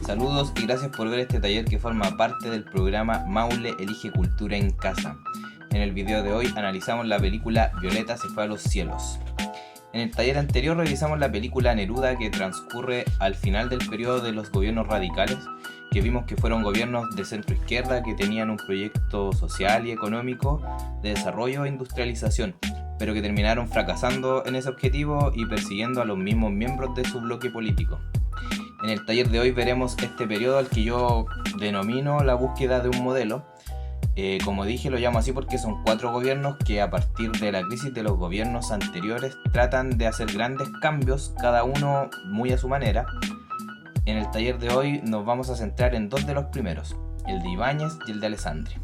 Saludos y gracias por ver este taller que forma parte del programa Maule Elige Cultura en Casa. En el video de hoy analizamos la película Violeta se fue a los cielos. En el taller anterior revisamos la película Neruda, que transcurre al final del periodo de los gobiernos radicales, que vimos que fueron gobiernos de centro izquierda que tenían un proyecto social y económico de desarrollo e industrialización, pero que terminaron fracasando en ese objetivo y persiguiendo a los mismos miembros de su bloque político. En el taller de hoy veremos este periodo al que yo denomino la búsqueda de un modelo. Como dije, lo llamo así porque son 4 gobiernos que a partir de la crisis de los gobiernos anteriores tratan de hacer grandes cambios, cada uno muy a su manera. En el taller de hoy nos vamos a centrar en 2 de los primeros, el de Ibáñez y el de Alessandri.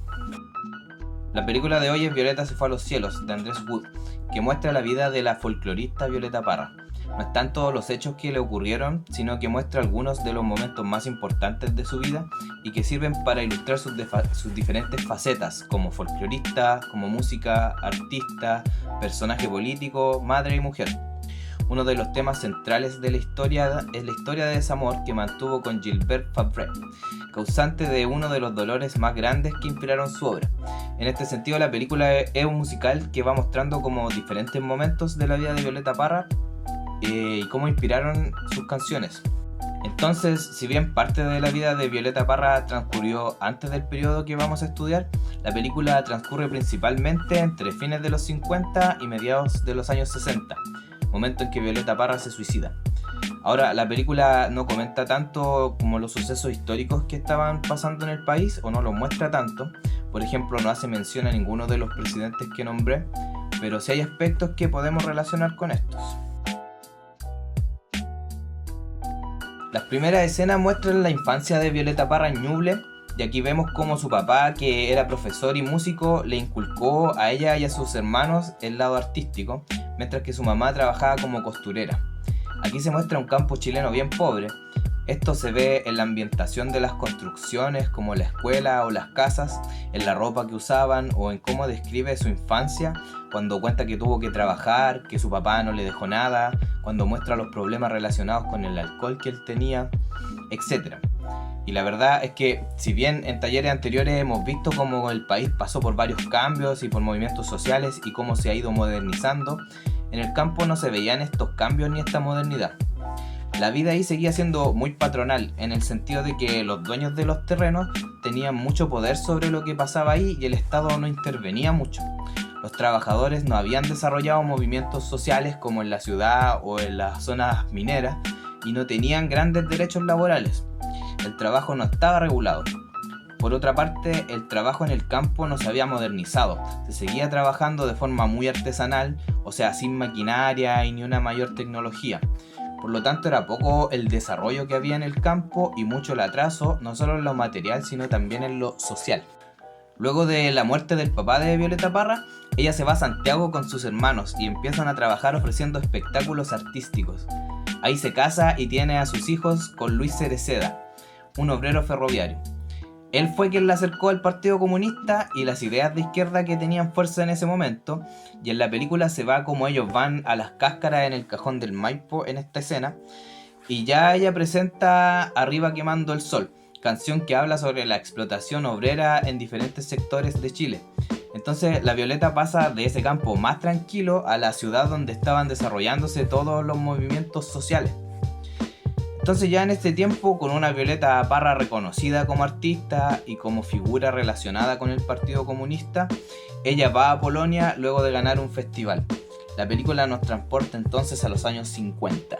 La película de hoy es Violeta se fue a los cielos, de Andrés Wood, que muestra la vida de la folclorista Violeta Parra. No están todos los hechos que le ocurrieron, sino que muestra algunos de los momentos más importantes de su vida y que sirven para ilustrar sus diferentes facetas, como folclorista, como música, artista, personaje político, madre y mujer. Uno de los temas centrales de la historia es la historia de desamor que mantuvo con Gilbert Fabre, causante de uno de los dolores más grandes que inspiraron su obra. En este sentido, la película es un musical que va mostrando como diferentes momentos de la vida de Violeta Parra y cómo inspiraron sus canciones. Entonces, si bien parte de la vida de Violeta Parra transcurrió antes del periodo que vamos a estudiar, la película transcurre principalmente entre fines de los 50 y mediados de los años 60, momento en que Violeta Parra se suicida. Ahora, la película no comenta tanto como los sucesos históricos que estaban pasando en el país, o no los muestra tanto. Por ejemplo, no hace mención a ninguno de los presidentes que nombré, pero sí hay aspectos que podemos relacionar con estos. Las primeras escenas muestran la infancia de Violeta Parra en Ñuble, y aquí vemos cómo su papá, que era profesor y músico, le inculcó a ella y a sus hermanos el lado artístico, mientras que su mamá trabajaba como costurera. Aquí se muestra un campo chileno bien pobre. Esto se ve en la ambientación de las construcciones, como la escuela o las casas, en la ropa que usaban o en cómo describe su infancia, cuando cuenta que tuvo que trabajar, que su papá no le dejó nada, cuando muestra los problemas relacionados con el alcohol que él tenía, etc. Y la verdad es que, si bien en talleres anteriores hemos visto cómo el país pasó por varios cambios y por movimientos sociales y cómo se ha ido modernizando, en el campo no se veían estos cambios ni esta modernidad. La vida ahí seguía siendo muy patronal, en el sentido de que los dueños de los terrenos tenían mucho poder sobre lo que pasaba ahí y el Estado no intervenía mucho. Los trabajadores no habían desarrollado movimientos sociales como en la ciudad o en las zonas mineras y no tenían grandes derechos laborales. El trabajo no estaba regulado. Por otra parte, el trabajo en el campo no se había modernizado, se seguía trabajando de forma muy artesanal, o sea, sin maquinaria y ni una mayor tecnología. Por lo tanto, era poco el desarrollo que había en el campo y mucho el atraso, no solo en lo material, sino también en lo social. Luego de la muerte del papá de Violeta Parra, ella se va a Santiago con sus hermanos y empiezan a trabajar ofreciendo espectáculos artísticos. Ahí se casa y tiene a sus hijos con Luis Cereceda, un obrero ferroviario. Él fue quien la acercó al Partido Comunista y las ideas de izquierda que tenían fuerza en ese momento, y en la película se va como ellos van a las cáscaras en el cajón del Maipo en esta escena, y ya ella presenta Arriba quemando el sol, canción que habla sobre la explotación obrera en diferentes sectores de Chile. Entonces la Violeta pasa de ese campo más tranquilo a la ciudad donde estaban desarrollándose todos los movimientos sociales. Entonces ya en este tiempo, con una Violeta Parra reconocida como artista y como figura relacionada con el Partido Comunista, ella va a Polonia luego de ganar un festival. La película nos transporta entonces a los años 50.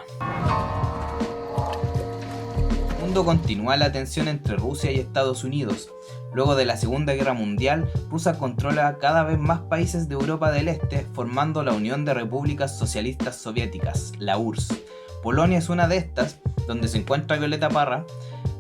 El mundo continúa la tensión entre Rusia y Estados Unidos. Luego de la Segunda Guerra Mundial, Rusia controla cada vez más países de Europa del Este, formando la Unión de Repúblicas Socialistas Soviéticas, la URSS. Polonia es una de estas, donde se encuentra Violeta Parra,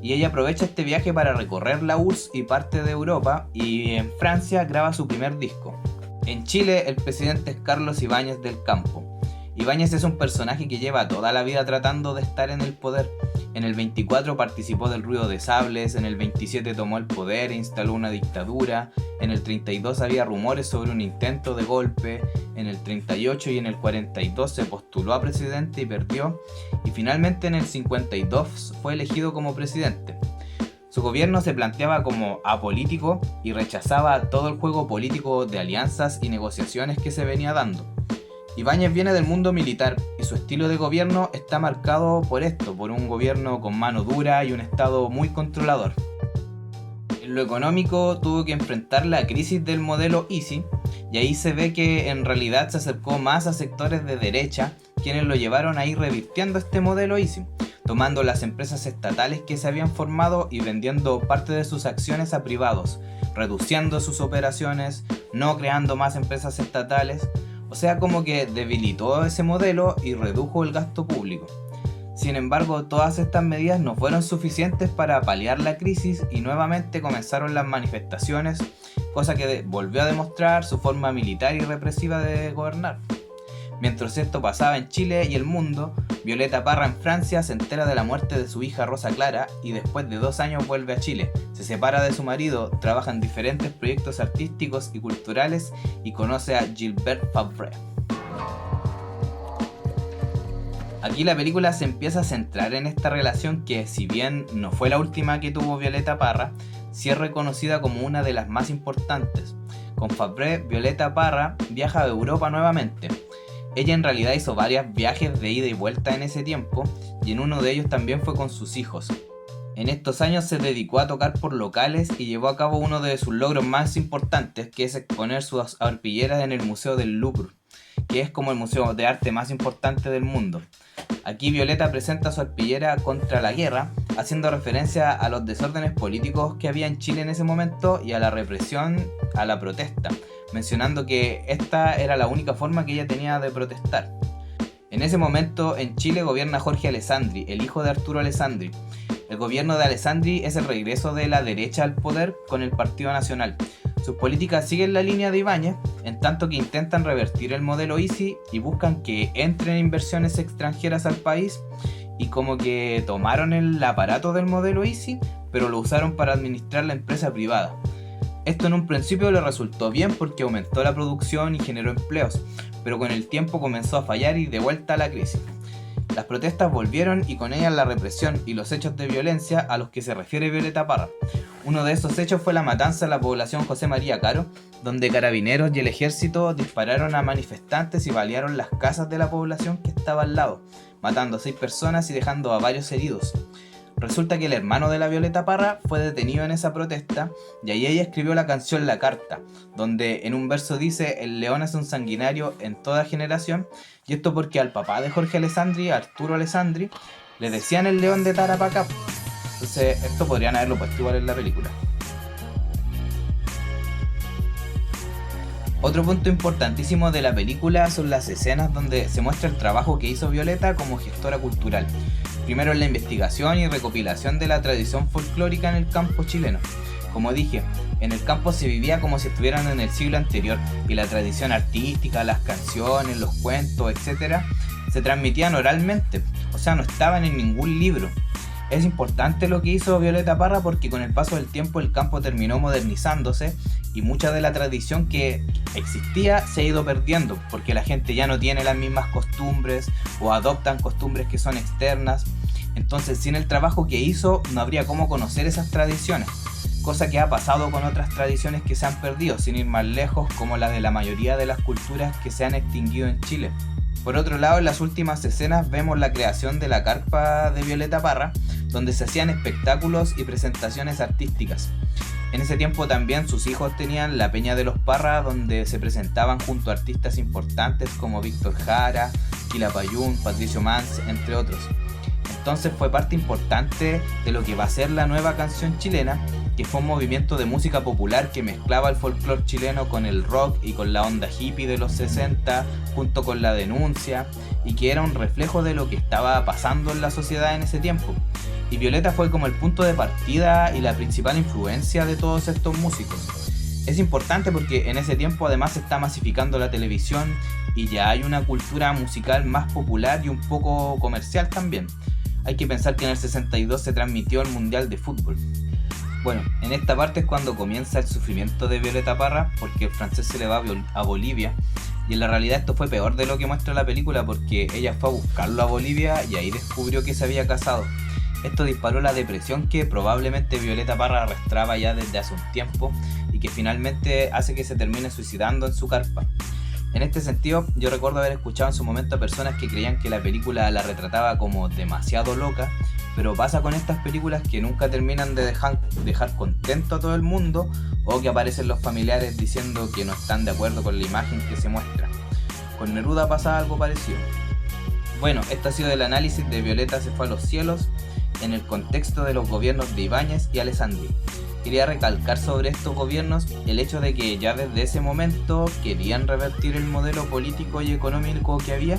y ella aprovecha este viaje para recorrer la URSS y parte de Europa, y en Francia graba su primer disco. En Chile el presidente es Carlos Ibáñez del Campo, Ibáñez es un personaje que lleva toda la vida tratando de estar en el poder. En el 24 participó del ruido de sables, en el 27 tomó el poder e instaló una dictadura, en el 32 había rumores sobre un intento de golpe, en el 38 y en el 42 se postuló a presidente y perdió, y finalmente en el 52 fue elegido como presidente. Su gobierno se planteaba como apolítico y rechazaba todo el juego político de alianzas y negociaciones que se venía dando. Ibáñez viene del mundo militar y su estilo de gobierno está marcado por esto, por un gobierno con mano dura y un estado muy controlador. En lo económico tuvo que enfrentar la crisis del modelo Easy y ahí se ve que en realidad se acercó más a sectores de derecha quienes lo llevaron a ir revirtiendo este modelo Easy, tomando las empresas estatales que se habían formado y vendiendo parte de sus acciones a privados, reduciendo sus operaciones, no creando más empresas estatales. O sea, como que debilitó ese modelo y redujo el gasto público. Sin embargo, todas estas medidas no fueron suficientes para paliar la crisis y nuevamente comenzaron las manifestaciones, cosa que volvió a demostrar su forma militar y represiva de gobernar. Mientras esto pasaba en Chile y el mundo, Violeta Parra en Francia se entera de la muerte de su hija Rosa Clara y después de 2 años vuelve a Chile, se separa de su marido, trabaja en diferentes proyectos artísticos y culturales y conoce a Gilbert Fabre. Aquí la película se empieza a centrar en esta relación que, si bien no fue la última que tuvo Violeta Parra, sí es reconocida como una de las más importantes. Con Fabre, Violeta Parra viaja a Europa nuevamente. Ella en realidad hizo varios viajes de ida y vuelta en ese tiempo, y en uno de ellos también fue con sus hijos. En estos años se dedicó a tocar por locales y llevó a cabo uno de sus logros más importantes, que es exponer sus arpilleras en el Museo del Louvre, que es como el museo de arte más importante del mundo. Aquí Violeta presenta su arpillera contra la guerra, haciendo referencia a los desórdenes políticos que había en Chile en ese momento y a la represión a la protesta, mencionando que esta era la única forma que ella tenía de protestar. En ese momento en Chile gobierna Jorge Alessandri, el hijo de Arturo Alessandri. El gobierno de Alessandri es el regreso de la derecha al poder con el Partido Nacional. Sus políticas siguen la línea de Ibáñez, en tanto que intentan revertir el modelo Easy y buscan que entren inversiones extranjeras al país, y como que tomaron el aparato del modelo Easy, pero lo usaron para administrar la empresa privada. Esto en un principio le resultó bien porque aumentó la producción y generó empleos, pero con el tiempo comenzó a fallar y de vuelta a la crisis. Las protestas volvieron y con ellas la represión y los hechos de violencia a los que se refiere Violeta Parra. Uno de esos hechos fue la matanza de la población José María Caro, donde carabineros y el ejército dispararon a manifestantes y balearon las casas de la población que estaba al lado, matando a 6 personas y dejando a varios heridos. Resulta que el hermano de la Violeta Parra fue detenido en esa protesta y ahí ella escribió la canción La Carta, donde en un verso dice: el león es un sanguinario en toda generación, y esto porque al papá de Jorge Alessandri, Arturo Alessandri, le decían el león de Tarapacá. Entonces esto podrían haberlo puesto igual en la película. Otro punto importantísimo de la película son las escenas donde se muestra el trabajo que hizo Violeta como gestora cultural. Primero en la investigación y recopilación de la tradición folclórica en el campo chileno. Como dije, en el campo se vivía como si estuvieran en el siglo anterior y la tradición artística, las canciones, los cuentos, etc. se transmitían oralmente, o sea, no estaban en ningún libro. Es importante lo que hizo Violeta Parra porque con el paso del tiempo el campo terminó modernizándose y mucha de la tradición que existía se ha ido perdiendo porque la gente ya no tiene las mismas costumbres o adoptan costumbres que son externas. Entonces, sin el trabajo que hizo no habría cómo conocer esas tradiciones, cosa que ha pasado con otras tradiciones que se han perdido, sin ir más lejos, como la de la mayoría de las culturas que se han extinguido en Chile. Por otro lado, en las últimas escenas vemos la creación de la carpa de Violeta Parra, donde se hacían espectáculos y presentaciones artísticas. En ese tiempo también sus hijos tenían la Peña de los Parra, donde se presentaban junto a artistas importantes como Víctor Jara, Quilapayún, Patricio Mans, entre otros. Entonces fue parte importante de lo que va a ser la nueva canción chilena, que fue un movimiento de música popular que mezclaba el folclore chileno con el rock y con la onda hippie de los 60, junto con la denuncia, y que era un reflejo de lo que estaba pasando en la sociedad en ese tiempo. Y Violeta fue como el punto de partida y la principal influencia de todos estos músicos. Es importante porque en ese tiempo además se está masificando la televisión y ya hay una cultura musical más popular y un poco comercial también. Hay que pensar que en el 62 se transmitió el Mundial de Fútbol. Bueno, en esta parte es cuando comienza el sufrimiento de Violeta Parra, porque el francés se le va a Bolivia, y en la realidad esto fue peor de lo que muestra la película, porque ella fue a buscarlo a Bolivia y ahí descubrió que se había casado. Esto disparó la depresión que probablemente Violeta Parra arrastraba ya desde hace un tiempo y que finalmente hace que se termine suicidando en su carpa. En este sentido, yo recuerdo haber escuchado en su momento a personas que creían que la película la retrataba como demasiado loca, pero pasa con estas películas que nunca terminan de dejar contento a todo el mundo, o que aparecen los familiares diciendo que no están de acuerdo con la imagen que se muestra. Con Neruda pasa algo parecido. Bueno, esto ha sido el análisis de Violeta se fue a los cielos en el contexto de los gobiernos de Ibáñez y Alessandri. Quería recalcar sobre estos gobiernos el hecho de que ya desde ese momento querían revertir el modelo político y económico que había,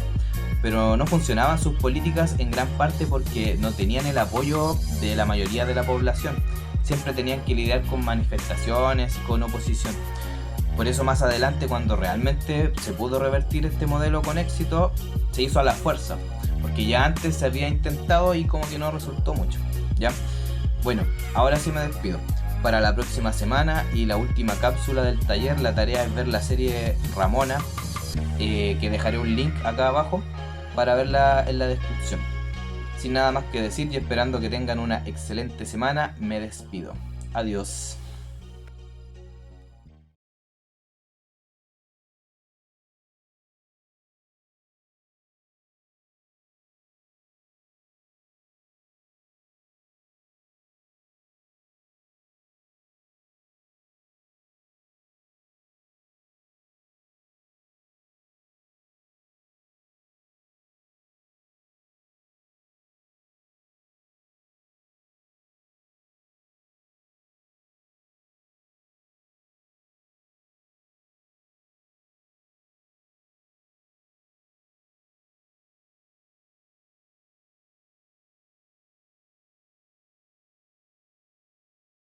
pero no funcionaban sus políticas en gran parte porque no tenían el apoyo de la mayoría de la población. Siempre tenían que lidiar con manifestaciones y con oposición. Por eso más adelante, cuando realmente se pudo revertir este modelo con éxito, se hizo a la fuerza, porque ya antes se había intentado y como que no resultó mucho, ¿ya? Bueno, ahora sí me despido. Para la próxima semana y la última cápsula del taller, la tarea es ver la serie Ramona, que dejaré un link acá abajo para verla en la descripción. Sin nada más que decir y esperando que tengan una excelente semana, me despido. Adiós.